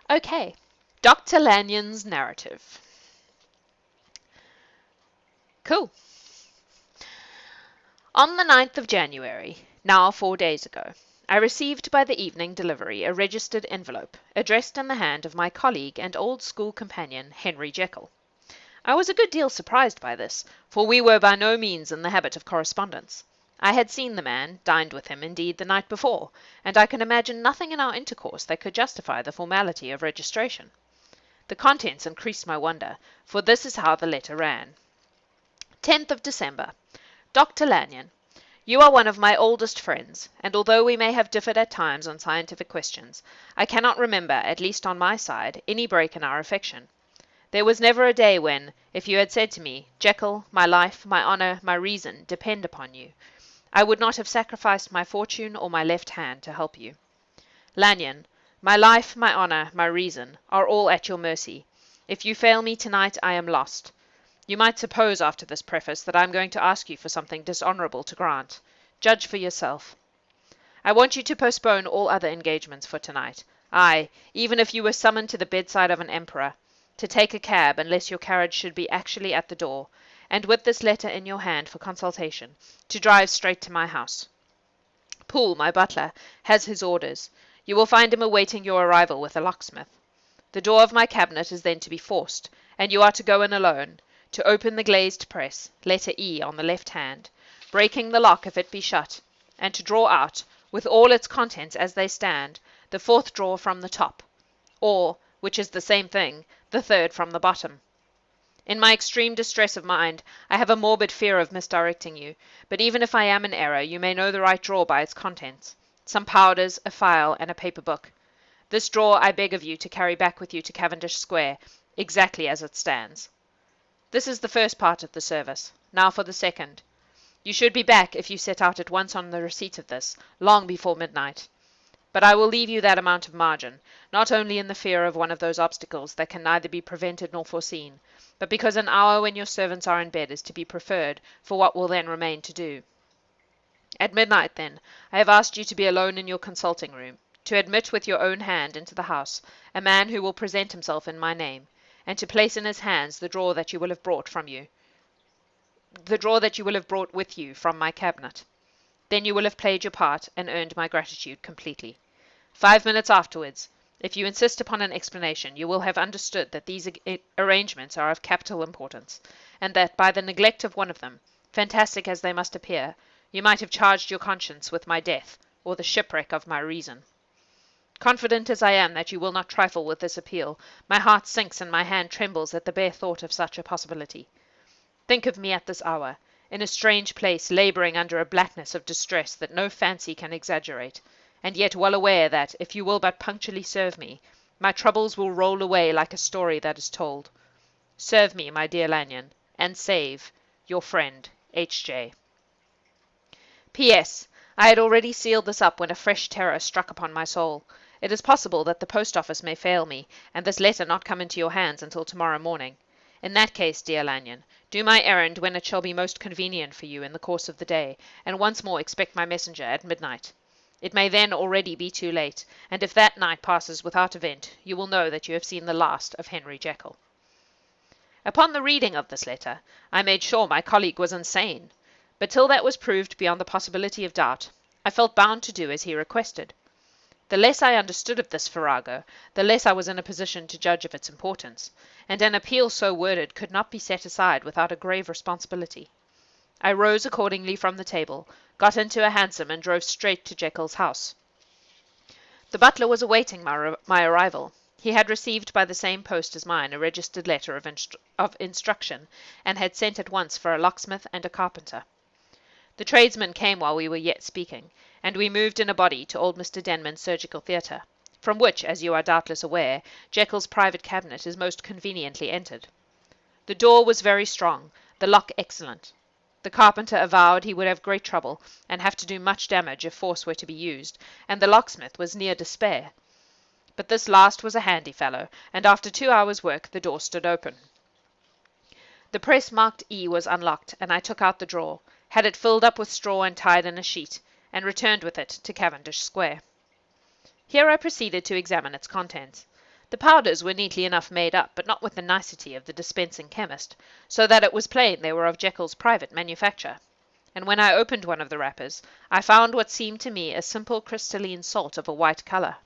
Okay, Dr. Lanyon's narrative. Cool. On the 9th of January, now 4 days ago, I received by the evening delivery a registered envelope, addressed in the hand of my colleague and old school companion, Henry Jekyll. I was a good deal surprised by this, for we were by no means in the habit of correspondence. I had seen the man, dined with him, indeed, the night before, and I can imagine nothing in our intercourse that could justify the formality of registration. The contents increased my wonder, for this is how the letter ran. 10th of December. Dr. Lanyon, you are one of my oldest friends, and although we may have differed at times on scientific questions, I cannot remember, at least on my side, any break in our affection. There was never a day when, if you had said to me, Jekyll, my life, my honour, my reason depend upon you, I would not have sacrificed my fortune or my left hand to help you. Lanyon, my life, my honour, my reason, are all at your mercy. If you fail me tonight, I am lost. You might suppose after this preface that I am going to ask you for something dishonourable to grant. Judge for yourself. I want you to postpone all other engagements for tonight. Aye, even if you were summoned to the bedside of an emperor, to take a cab unless your carriage should be actually at the door, and with this letter in your hand for consultation, to drive straight to my house. Poole, my butler, has his orders. You will find him awaiting your arrival with a locksmith. The door of my cabinet is then to be forced, and you are to go in alone, to open the glazed press, letter E on the left hand, breaking the lock if it be shut, and to draw out, with all its contents as they stand, the fourth drawer from the top, or, which is the same thing, the third from the bottom. In my extreme distress of mind, I have a morbid fear of misdirecting you, but even if I am in error, you may know the right drawer by its contents, some powders, a file, and a paper book. This drawer I beg of you to carry back with you to Cavendish Square, exactly as it stands. This is the first part of the service. Now for the second. You should be back, if you set out at once on the receipt of this, long before midnight. But I will leave you that amount of margin, not only in the fear of one of those obstacles that can neither be prevented nor foreseen, but because an hour when your servants are in bed is to be preferred for what will then remain to do. At midnight, then, I have asked you to be alone in your consulting room, to admit with your own hand into the house a man who will present himself in my name, and to place in his hands the drawer that you will have brought with you from my cabinet. Then you will have played your part and earned my gratitude completely. 5 minutes afterwards, if you insist upon an explanation, you will have understood that these arrangements are of capital importance, and that by the neglect of one of them, fantastic as they must appear, you might have charged your conscience with my death, or the shipwreck of my reason. Confident as I am that you will not trifle with this appeal, my heart sinks and my hand trembles at the bare thought of such a possibility. Think of me at this hour, in a strange place, labouring under a blackness of distress that no fancy can exaggerate, and yet well aware that, if you will but punctually serve me, my troubles will roll away like a story that is told. Serve me, my dear Lanyon, and save your friend, H.J. P.S. I had already sealed this up when a fresh terror struck upon my soul. It is possible that the post-office may fail me, and this letter not come into your hands until tomorrow morning. In that case, dear Lanyon, do my errand when it shall be most convenient for you in the course of the day, and once more expect my messenger at midnight. It may then already be too late, and if that night passes without event, you will know that you have seen the last of Henry Jekyll. Upon the reading of this letter, I made sure my colleague was insane, but till that was proved beyond the possibility of doubt, I felt bound to do as he requested. The less I understood of this farrago, the less I was in a position to judge of its importance, and an appeal so worded could not be set aside without a grave responsibility. I rose accordingly from the table, got into a hansom, and drove straight to Jekyll's house. The butler was awaiting my arrival. He had received by the same post as mine a registered letter of instruction, and had sent at once for a locksmith and a carpenter. The tradesmen came while we were yet speaking, and we moved in a body to old Mr. Denman's surgical theatre, from which, as you are doubtless aware, Jekyll's private cabinet is most conveniently entered. The door was very strong, the lock excellent. The carpenter avowed he would have great trouble, and have to do much damage if force were to be used, and the locksmith was near despair. But this last was a handy fellow, and after 2 hours' work the door stood open. The press marked E was unlocked, and I took out the drawer, had it filled up with straw and tied in a sheet, and returned with it to Cavendish Square. Here I proceeded to examine its contents. The powders were neatly enough made up, but not with the nicety of the dispensing chemist, so that it was plain they were of Jekyll's private manufacture. And when I opened one of the wrappers, I found what seemed to me a simple crystalline salt of a white colour.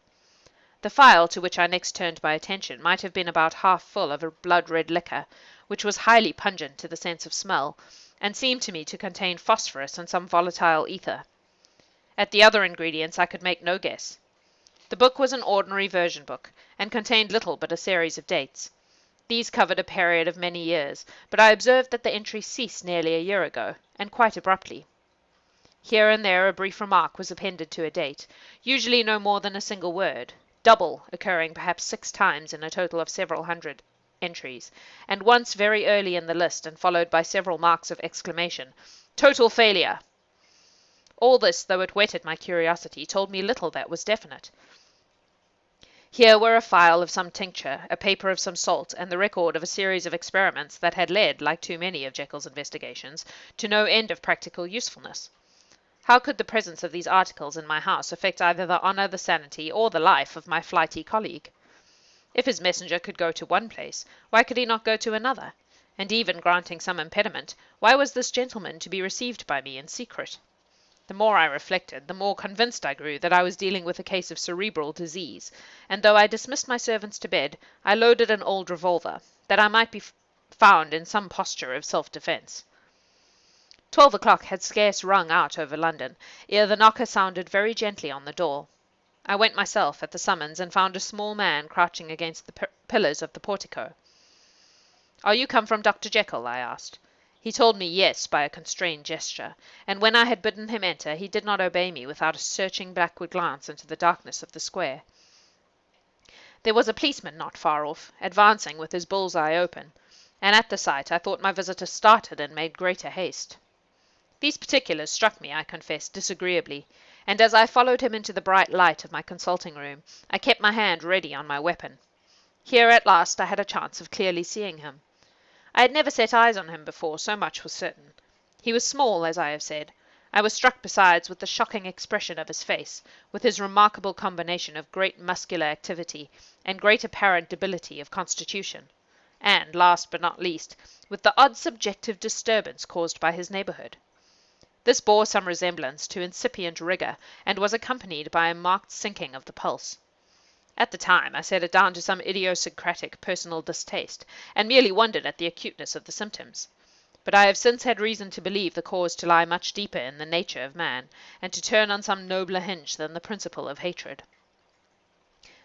The phial to which I next turned my attention might have been about half full of a blood-red liquor, which was highly pungent to the sense of smell, and seemed to me to contain phosphorus and some volatile ether. At the other ingredients I could make no guess. The book was an ordinary version book, and contained little but a series of dates. These covered a period of many years, but I observed that the entry ceased nearly a year ago, and quite abruptly. Here and there a brief remark was appended to a date, usually no more than a single word, double occurring perhaps 6 times in a total of several hundred entries, and once very early in the list and followed by several marks of exclamation. Total failure! All this, though it whetted my curiosity, told me little that was definite. Here were a phial of some tincture, a paper of some salt, and the record of a series of experiments that had led, like too many of Jekyll's investigations, to no end of practical usefulness. How could the presence of these articles in my house affect either the honour, the sanity, or the life of my flighty colleague? If his messenger could go to one place, why could he not go to another? And even granting some impediment, why was this gentleman to be received by me in secret? The more I reflected, the more convinced I grew that I was dealing with a case of cerebral disease, and though I dismissed my servants to bed, I loaded an old revolver, that I might be found in some posture of self-defence. 12 o'clock had scarce rung out over London, ere the knocker sounded very gently on the door. I went myself at the summons, and found a small man crouching against the pillars of the portico. "Are you come from Dr. Jekyll?" I asked. He told me yes by a constrained gesture, and when I had bidden him enter, he did not obey me without a searching backward glance into the darkness of the square. There was a policeman not far off, advancing with his bull's eye open, and at the sight I thought my visitor started and made greater haste. These particulars struck me, I confess, disagreeably, and as I followed him into the bright light of my consulting room, I kept my hand ready on my weapon. Here at last I had a chance of clearly seeing him. I had never set eyes on him before, so much was certain. He was small, as I have said. I was struck besides with the shocking expression of his face, with his remarkable combination of great muscular activity and great apparent debility of constitution, and, last but not least, with the odd subjective disturbance caused by his neighbourhood. This bore some resemblance to incipient rigour, and was accompanied by a marked sinking of the pulse. At the time I set it down to some idiosyncratic personal distaste, and merely wondered at the acuteness of the symptoms. But I have since had reason to believe the cause to lie much deeper in the nature of man, and to turn on some nobler hinge than the principle of hatred.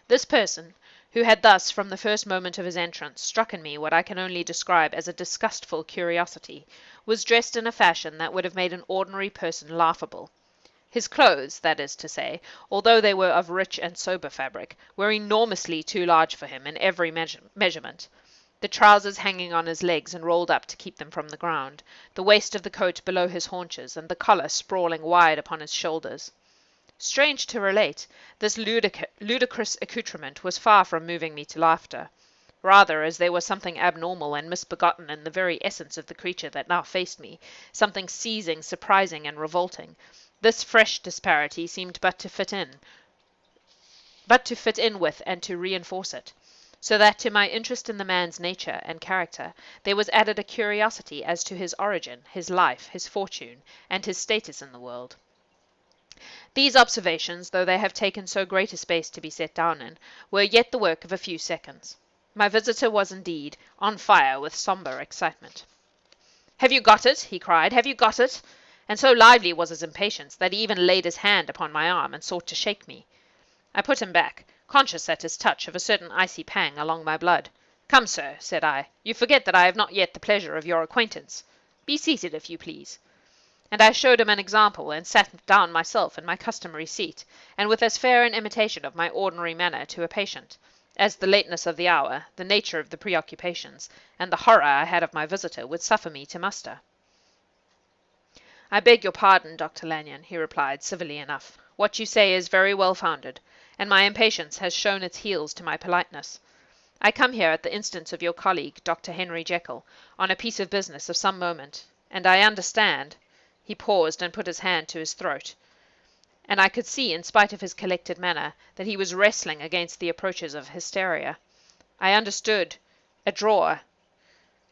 This person, who had thus, from the first moment of his entrance, struck in me what I can only describe as a disgustful curiosity, was dressed in a fashion that would have made an ordinary person laughable. His clothes, that is to say, although they were of rich and sober fabric, were enormously too large for him in every measurement, the trousers hanging on his legs and rolled up to keep them from the ground, the waist of the coat below his haunches, and the collar sprawling wide upon his shoulders. Strange to relate, this ludicrous accoutrement was far from moving me to laughter. Rather, as there was something abnormal and misbegotten in the very essence of the creature that now faced me, something seizing, surprising, and revolting, this fresh disparity seemed but to fit in with and to reinforce it, so that to my interest in the man's nature and character there was added a curiosity as to his origin, his life, his fortune, and his status in the world. These observations, though they have taken so great a space to be set down in, were yet the work of a few seconds. My visitor was indeed on fire with sombre excitement. "Have you got it?" he cried. "Have you got it?" And so lively was his impatience that he even laid his hand upon my arm and sought to shake me. I put him back, conscious at his touch of a certain icy pang along my blood. "Come, sir," said I, "you forget that I have not yet the pleasure of your acquaintance. Be seated, if you please." And I showed him an example, and sat down myself in my customary seat, and with as fair an imitation of my ordinary manner to a patient, as the lateness of the hour, the nature of the preoccupations, and the horror I had of my visitor would suffer me to muster. "I beg your pardon, Dr. Lanyon," he replied, civilly enough. "What you say is very well founded, and my impatience has shown its heels to my politeness. I come here at the instance of your colleague, Dr. Henry Jekyll, on a piece of business of some moment, and I understand—" He paused and put his hand to his throat, and I could see, in spite of his collected manner, that he was wrestling against the approaches of hysteria. I understood. A drawer.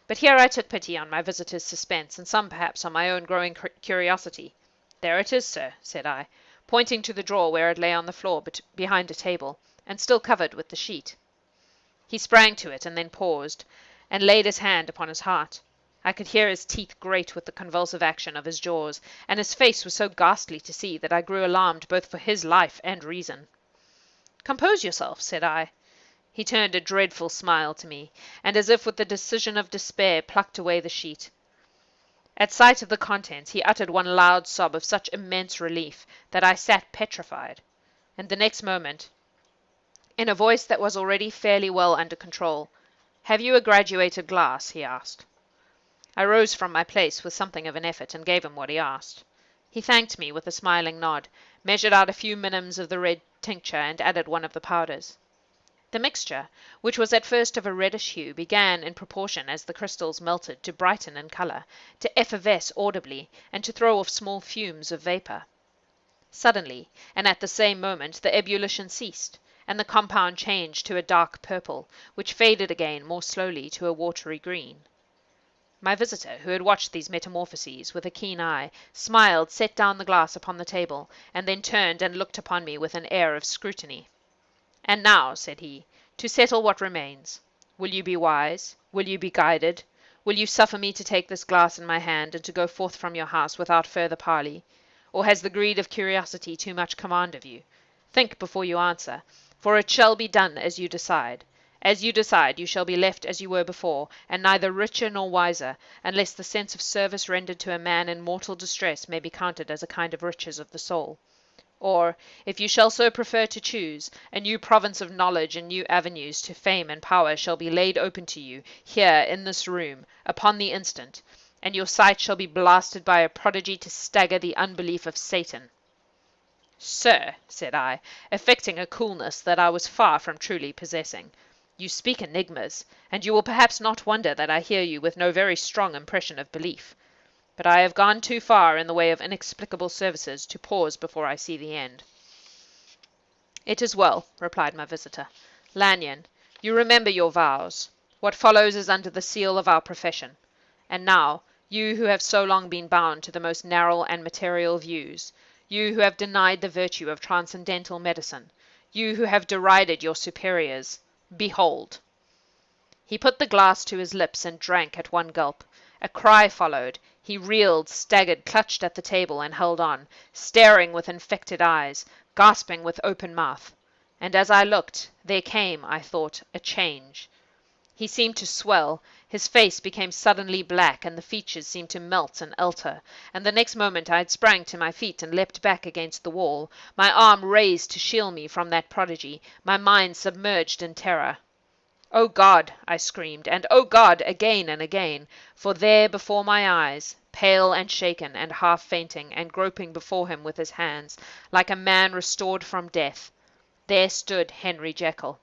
But here I took pity on my visitor's suspense, and some perhaps on my own growing curiosity. "There it is, sir," said I, pointing to the drawer where it lay on the floor behind a table, and still covered with the sheet. He sprang to it, and then paused, and laid his hand upon his heart. I could hear his teeth grate with the convulsive action of his jaws, and his face was so ghastly to see that I grew alarmed both for his life and reason. "Compose yourself," said I. He turned a dreadful smile to me, and as if with the decision of despair plucked away the sheet. At sight of the contents he uttered one loud sob of such immense relief that I sat petrified, and the next moment, in a voice that was already fairly well under control, "Have you a graduated glass?" he asked. I rose from my place with something of an effort and gave him what he asked. He thanked me with a smiling nod, measured out a few minims of the red tincture, and added one of the powders. The mixture, which was at first of a reddish hue, began, in proportion as the crystals melted, to brighten in colour, to effervesce audibly, and to throw off small fumes of vapour. Suddenly, and at the same moment, the ebullition ceased, and the compound changed to a dark purple, which faded again more slowly to a watery green. My visitor, who had watched these metamorphoses with a keen eye, smiled, set down the glass upon the table, and then turned and looked upon me with an air of scrutiny. "And now," said he, "to settle what remains. Will you be wise? Will you be guided? Will you suffer me to take this glass in my hand, and to go forth from your house without further parley? Or has the greed of curiosity too much command of you? Think before you answer, for it shall be done as you decide. As you decide, you shall be left as you were before, and neither richer nor wiser, unless the sense of service rendered to a man in mortal distress may be counted as a kind of riches of the soul. Or, if you shall so prefer to choose, a new province of knowledge and new avenues to fame and power shall be laid open to you, here in this room, upon the instant, and your sight shall be blasted by a prodigy to stagger the unbelief of Satan." "Sir," said I, affecting a coolness that I was far from truly possessing, "you speak enigmas, and you will perhaps not wonder that I hear you with no very strong impression of belief. But I have gone too far in the way of inexplicable services to pause before I see the end." "It is well," replied my visitor. "Lanyon, you remember your vows. What follows is under the seal of our profession. And now, you who have so long been bound to the most narrow and material views, you who have denied the virtue of transcendental medicine, you who have derided your superiors, behold!" He put the glass to his lips and drank at one gulp. A cry followed. He reeled, staggered, clutched at the table, and held on, staring with infected eyes, gasping with open mouth. And as I looked, there came, I thought, a change. He seemed to swell, his face became suddenly black, and the features seemed to melt and alter, and the next moment I had sprang to my feet and leapt back against the wall, my arm raised to shield me from that prodigy, my mind submerged in terror. "Oh God!" I screamed, and "Oh God!" again and again, for there before my eyes, pale and shaken and half fainting, and groping before him with his hands, like a man restored from death, there stood Henry Jekyll.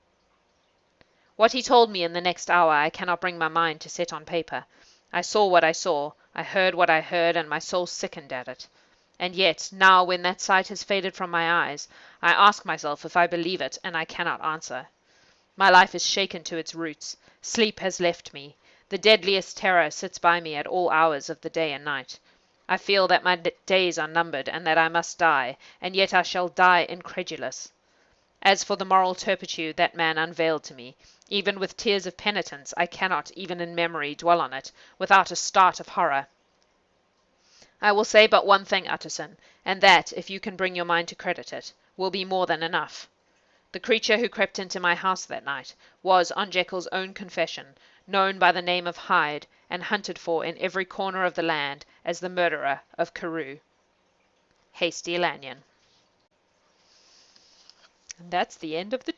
What he told me in the next hour I cannot bring my mind to set on paper. I saw what I saw, I heard what I heard, and my soul sickened at it. And yet, now when that sight has faded from my eyes, I ask myself if I believe it, and I cannot answer. My life is shaken to its roots. Sleep has left me. The deadliest terror sits by me at all hours of the day and night. I feel that my days are numbered, and that I must die, and yet I shall die incredulous. As for the moral turpitude that man unveiled to me, even with tears of penitence I cannot, even in memory, dwell on it, without a start of horror. I will say but one thing, Utterson, and that, if you can bring your mind to credit it, will be more than enough. The creature who crept into my house that night was, on Jekyll's own confession, known by the name of Hyde, and hunted for in every corner of the land as the murderer of Carew. Hasty Lanyon. And that's the end of the